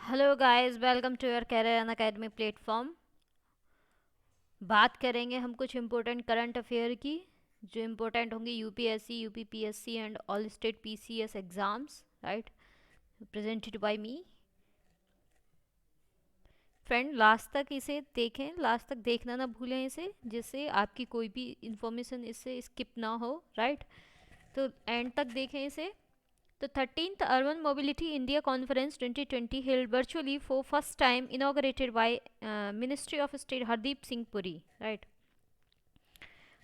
Hello guys, welcome to your career and academy platform. बात करेंगे हम कुछ इम्पोर्टेंट करंट अफेयर की जो इम्पोर्टेंट होंगी UPSC, UPPSC and all state PCS exams, right. Presented by me. Friend, last तक इसे देखें, लास्ट तक देखना ना भूलें इसे, जिससे आपकी कोई भी इंफॉर्मेशन इससे स्किप ना हो, राइट। तो एंड तक देखें इसे। The 13th Urban Mobility India Conference 2020 held virtually for first time inaugurated by Ministry of State Hardeep Singh Puri, right?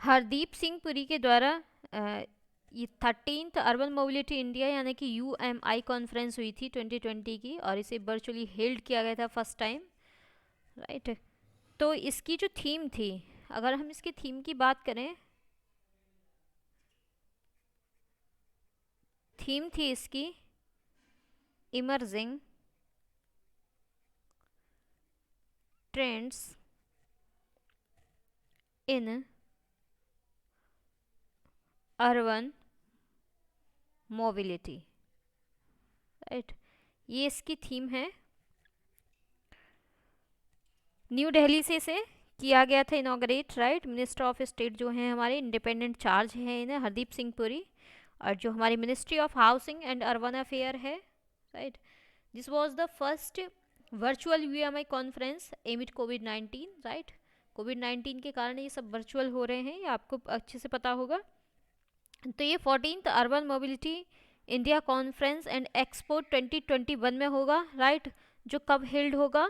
Hardeep Singh Puri के द्वारा ये 13th अर्बन मोबिलिटी इंडिया यानी कि यूएमआई कॉन्फ्रेंस हुई थी 2020 की, और इसे वर्चुअली हेल्ड किया गया था फर्स्ट टाइम, राइट। तो इसकी जो थीम थी, अगर हम इसकी थीम की बात करें, थीम थी इसकी emerging trends in urban mobility, right. ये इसकी थीम है। न्यू दिल्ली से इसे किया गया था inaugurate, right. Minister of state जो हैं हमारे इंडिपेंडेंट चार्ज हैं इन्हें, हरदीप सिंह पुरी। और जो हमारी ministry of housing and urban affair है, right. This was the first virtual UMI conference amid कोविड-19, राइट। कोविड-19 के कारण ये सब वर्चुअल हो रहे हैं, ये आपको अच्छे से पता होगा। तो ये 14th urban mobility India conference and expo 2021 में होगा, राइट। जो कब हेल्ड होगा?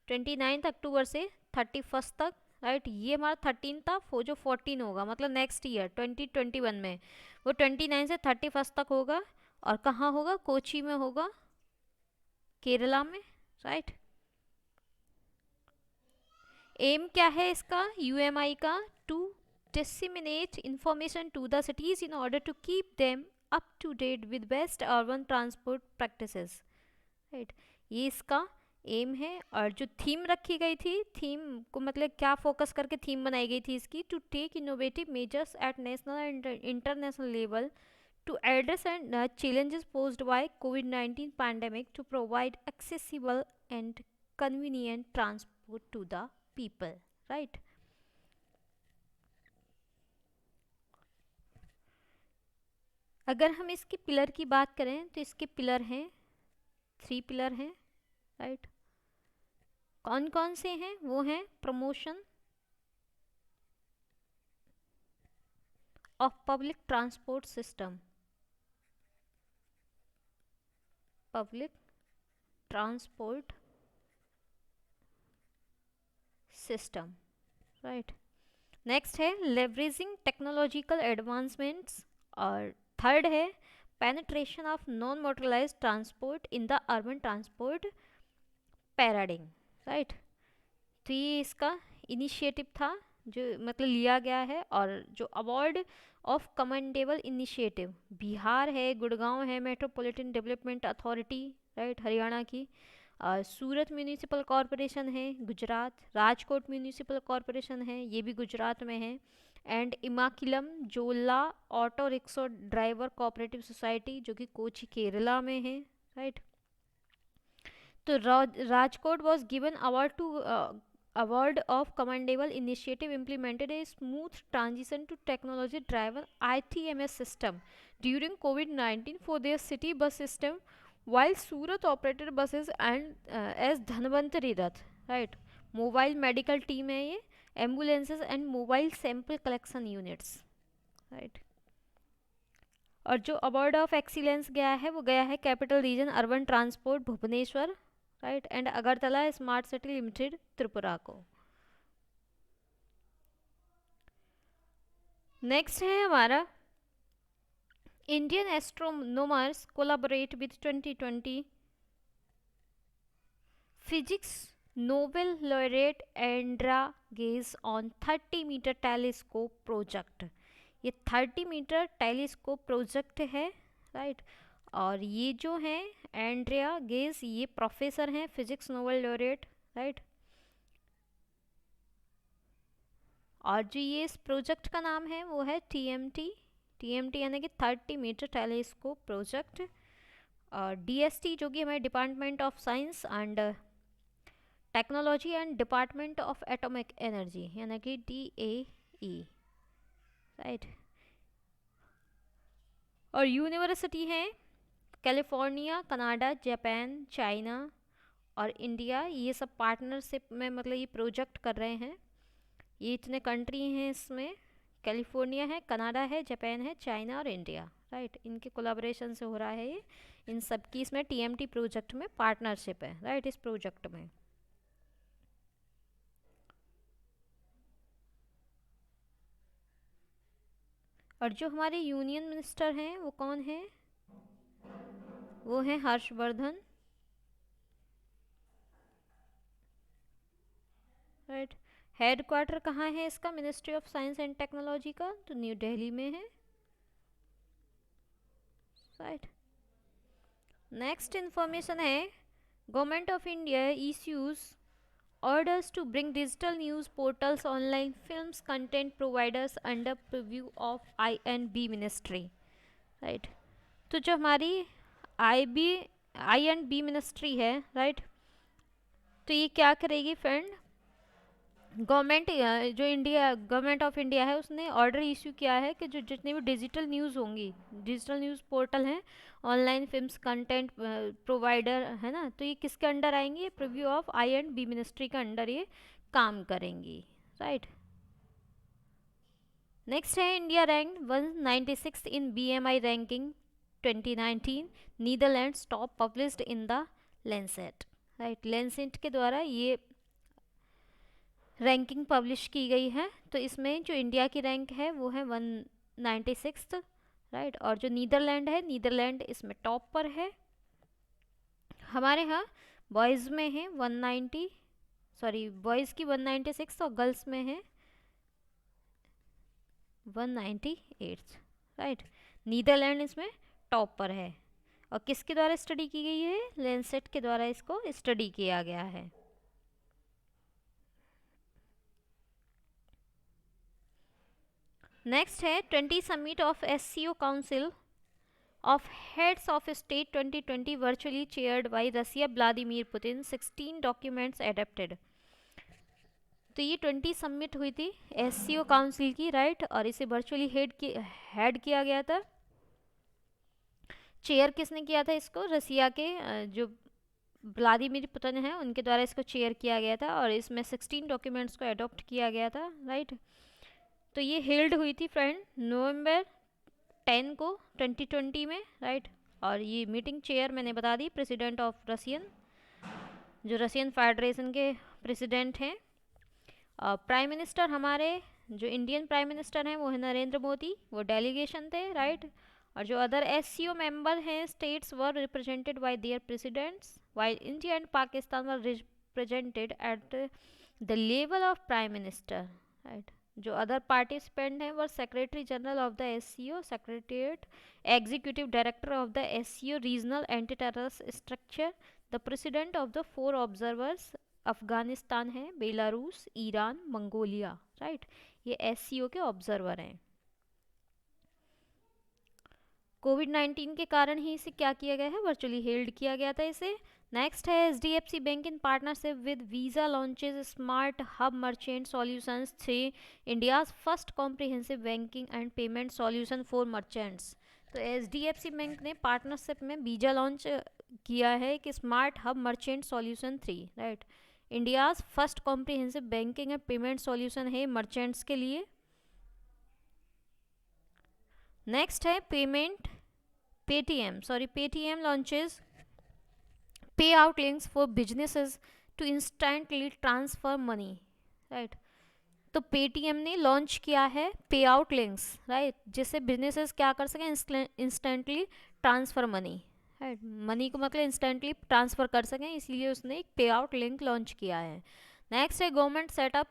29 अक्टूबर से 31 तक, राइट। ये हमारा 13 था, वो जो 14 होगा मतलब नेक्स्ट ईयर 2021 में, वो 29 से 31 तक होगा। और कहाँ होगा? कोची में होगा, केरला में, राइट। एम क्या है इसका, यूएमआई का? To disseminate information to the cities in order to keep them up to date with best urban transport practices, right. ये इसका एम है। और जो थीम रखी गई थी, थीम को मतलब क्या फोकस करके थीम बनाई गई थी इसकी, to take innovative measures at national and international level to address and challenges posed by COVID-19 pandemic to provide accessible and convenient transport to the people, right। अगर हम इसके पिलर की बात करें तो इसके पिलर हैं, 3 पिलर हैं, राइट। कौन कौन से हैं? वो हैं promotion of public transport system, public transport system, right. Next है लेवरेजिंग टेक्नोलॉजिकल एडवांसमेंट्स, और थर्ड है penetration of non motorise transport in the urban transport paradigm, right. तो ये इसका इनिशिएटिव था जो मतलब लिया गया है। और जो award of commendable initiative, Bihar है, गुड़गांव है, metropolitan development authority, right, Haryana की। सूरत म्यूनिसिपल कॉरपोरेशन है गुजरात, राजकोट म्यूनिसिपल कॉरपोरेशन है, ये भी गुजरात में है। एंड इमाकिलम जोला auto rickshaw driver cooperative society जो कि कोची केरला में है, राइट। तो Rajkot was given award to award of commendable initiative implemented a smooth transition to technology driven ITMS system during COVID-19 for their city bus system, while Surat operated buses and as Dhanvantari Rath, right। Mobile medical team है ये, ambulances and mobile sample collection units, right. और जो award of excellence गया है वो गया है capital region urban transport Bhubaneswar, right, and Agartala smart city limited Tripura को। नेक्स्ट है हमारा Indian astronomers collaborate with 2020 physics Nobel laureate Andrea Ghez on 30 metre telescope project. ये 30 मीटर टेलीस्कोप प्रोजेक्ट है, राइट। और ये जो है एंड्रिया गेज, ये प्रोफेसर हैं फिजिक्स नोबेल लॉरेट, राइट। और जो ये इस प्रोजेक्ट का नाम है वो है टीएमटी, टीएमटी यानी कि 30 मीटर टेलीस्कोप प्रोजेक्ट। और DST जो कि हमारे department of science and technology and department of atomic energy, यानी कि DAE, राइट। और यूनिवर्सिटी हैं कैलिफोर्निया, कनाडा, जापान, चाइना और इंडिया। ये सब पार्टनरशिप में मतलब ये प्रोजेक्ट कर रहे हैं। ये इतने कंट्री हैं इसमें, कैलिफोर्निया है, कनाडा है, जापान है, चाइना और इंडिया, राइट। इनके कोलाब्रेशन से हो रहा है ये। इन सब की इसमें TMT प्रोजेक्ट में पार्टनरशिप है, राइट, इस प्रोजेक्ट में। और जो हमारे यूनियन मिनिस्टर हैं वो कौन है? वो हैं हर्षवर्धन, राइट। हेड क्वार्टर कहाँ है इसका, ministry of science and technology का? तो न्यू दिल्ली में है, राइट। नेक्स्ट इंफॉर्मेशन है, government of India issues orders to bring digital news portals online films content providers under preview of I&B ministry, right. तो जो हमारी I&B मिनिस्ट्री है, right, तो ये क्या करेगी फ्रेंड? गवर्नमेंट, जो इंडिया गवर्नमेंट ऑफ इंडिया है उसने ऑर्डर इशू किया है कि जो जितनी भी डिजिटल न्यूज़ होंगी, डिजिटल न्यूज़ पोर्टल हैं, ऑनलाइन फिल्म्स कंटेंट प्रोवाइडर है ना, तो ये किसके अंडर आएंगे? प्रीव्यू ऑफ I&B मिनिस्ट्री के अंडर ये काम करेंगी, राइट। नेक्स्ट है, India rank 196 in BMI ranking 2019, Netherlands top published in the Lancet, right. Lancet के द्वारा ये रैंकिंग पब्लिश की गई है। तो इसमें जो इंडिया की रैंक है वो है 196, राइट। और जो नीदरलैंड है, नीदरलैंड इसमें टॉप पर है। हमारे यहाँ बॉयज़ में है 190, सॉरी बॉयज़ की 196 और गर्ल्स में है 198, राइट। नीदरलैंड इसमें टॉप पर है। और किसके द्वारा स्टडी की गई है? लेंसेट के द्वारा इसको स्टडी किया गया है। नेक्स्ट है 20 summit of SCO council of heads of state 2020 virtually chaired by Russia Vladimir Putin, 16 documents adopted. तो ये 20 समिट हुई थी SCO काउंसिल की, राइट, और इसे वर्चुअली हेड किया गया था। चेयर किसने किया था इसको? रसिया के जो व्लादिमीर पुतिन हैं उनके द्वारा इसको चेयर किया गया था, और इसमें 16 डॉक्यूमेंट्स को अडॉप्ट किया गया था, राइट। तो ये हेल्ड हुई थी फ्रेंड नवंबर 10 को 2020 में, राइट। और ये मीटिंग चेयर मैंने बता दी, प्रेसिडेंट ऑफ रसियन, जो रसियन फेडरेशन के प्रेसिडेंट हैं। प्राइम मिनिस्टर हमारे जो इंडियन प्राइम मिनिस्टर हैं वो है नरेंद्र मोदी, वो डेलीगेशन थे, राइट। और जो अदर SCO मेंबर हैं states were represented by their presidents, while India and Pakistan were represented at the level of prime minister, right. जो अदर पार्टिसिपेंट हैं वो secretary general of the SCO secretariat, executive director of the SCO regional anti terrorist structure, the president of the 4 observers, Afghanistan है, Belarus, Iran, Mongolia, right. ये SCO के observer हैं। कोविड-19 के कारण ही इसे क्या किया गया है? वर्चुअली हेल्ड किया गया था इसे। नेक्स्ट है HDFC bank in partnership with Visa launches smart hub merchant solutions 3, India's first comprehensive banking and payment solution for merchants. तो HDFC बैंक ने पार्टनरशिप में वीज़ा लॉन्च किया है कि smart hub merchant solution 3, right. India's first comprehensive banking and payment solution है merchants के लिए। Next है Paytm launches payout links for businesses to instantly transfer money, right. तो पेटीएम ने लॉन्च किया है पे आउट लिंक्स, राइट, जिससे बिजनेसेस क्या कर सकें? Instantly transfer money, right. Money को मतलब इंस्टेंटली ट्रांसफर कर सकें, इसलिए उसने एक पे आउट लिंक लॉन्च किया है। नेक्स्ट है government set up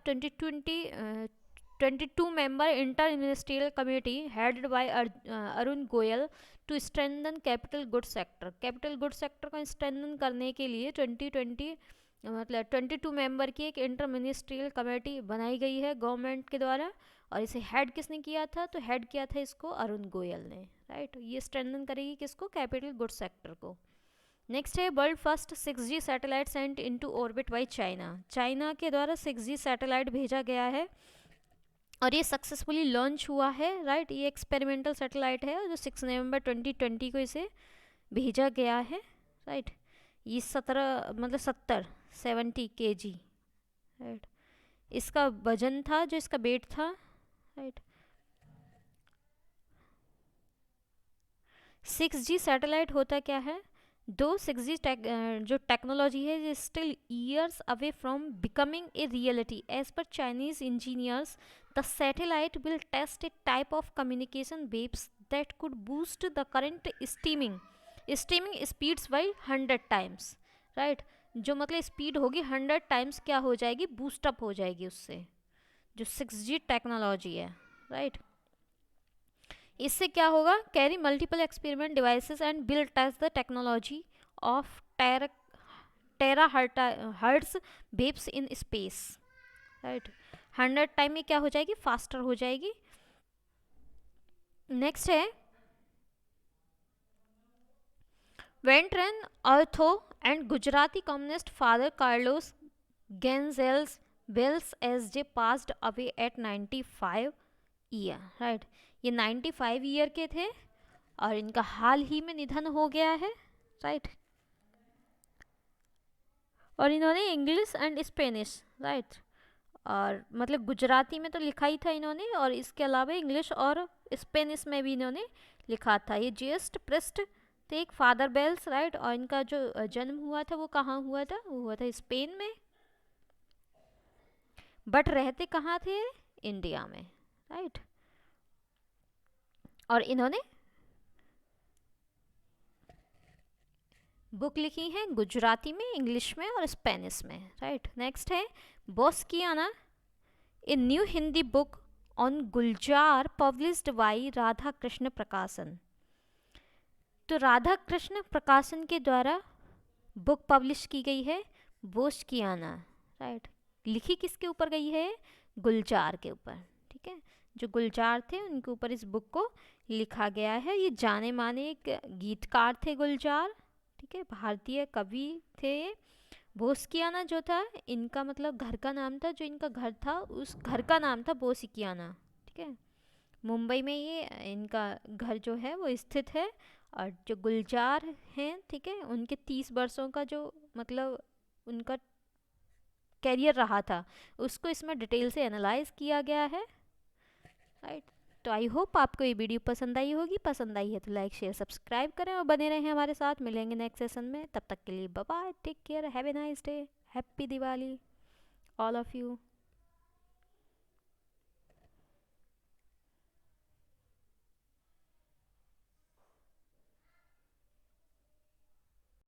22 member inter ministerial committee headed by Arun Goyal to strengthen capital goods sector. Capital goods sector को स्ट्रेंथन करने के लिए 22 मेंबर की एक इंटर मिनिस्ट्रियल कमेटी बनाई गई है गवर्नमेंट के द्वारा। और इसे हेड किसने किया था? तो हेड किया था इसको अरुण गोयल ने, राइट। ये स्ट्रेंथन करेगी किसको? कैपिटल गुड्स सेक्टर को। नेक्स्ट है world first 6G satellite sent into orbit by China. China के द्वारा 6G सैटेलाइट भेजा गया है और ये सक्सेसफुली लॉन्च हुआ है, राइट। ये एक्सपेरिमेंटल सैटेलाइट है जो 6 नवंबर 2020 को इसे भेजा गया है, राइट। ये 70 kg, राइट, इसका वजन था, जो इसका वेट था, राइट। 6G सैटेलाइट होता क्या है? दो 6G जो टेक्नोलॉजी है ये still years away from becoming a reality as per Chinese engineers the satellite will test a type of communication waves that could boost the current streaming speeds by 100 times, right. जो मतलब speed होगी 100 times क्या हो जाएगी? Boost up हो जाएगी उससे, जो 6G टेक्नोलॉजी है, राइट। इससे क्या होगा? Carry multiple experiment devices and will test the technology of terahertz waves in space, right. 100 time में क्या हो जाएगी? फास्टर हो जाएगी। नेक्स्ट है वेंट्रेन अर्थो and Gujarati communist father Carlos Gonzalez Valles S J passed away at 95 year, right. ये 95 year के थे और इनका हाल ही में निधन हो गया है, राइट। और इन्होंने इंग्लिश एंड स्पेनिश, राइट, और मतलब गुजराती में तो लिखा ही था इन्होंने, और इसके अलावा इंग्लिश और स्पेनिश में भी इन्होंने लिखा था। ये जेस्ट प्रेस्ट थे एक फादर बेल्स, राइट। और इनका जो जन्म हुआ था वो कहाँ हुआ था? वो हुआ था स्पेन में, बट रहते कहाँ थे? इंडिया में, राइट। और इन्होंने बुक लिखी है गुजराती में, इंग्लिश में और स्पेनिश में, राइट। नेक्स्ट है Boskiyana, a new Hindi book on Gulzar published by Radha Krishna Prakashan. तो राधा कृष्ण प्रकाशन के द्वारा बुक पब्लिश की गई है बोस्कियाना, राइट। लिखी किसके ऊपर गई है? गुलजार के ऊपर, ठीक है। जो गुलजार थे उनके ऊपर इस बुक को लिखा गया है। ये जाने माने एक गीतकार थे गुलजार, ठीक है, भारतीय कवि थे ये। बोस्कियाना जो था इनका मतलब घर का नाम था, जो इनका घर था उस घर का नाम था बोस्कियाना, ठीक है। मुंबई में ये इनका घर जो है वो स्थित है। और जो गुलजार हैं, ठीक है, उनके 30 वर्षों का जो मतलब उनका कैरियर रहा था उसको इसमें डिटेल से एनालाइज किया गया है, राइट। तो आई होप आपको ये वीडियो पसंद आई होगी। पसंद आई है तो लाइक शेयर सब्सक्राइब करें और बने रहें हमारे साथ। मिलेंगे नेक्स्ट सेशन में, तब तक के लिए bye bye, take care, have a nice day, happy Diwali all of you.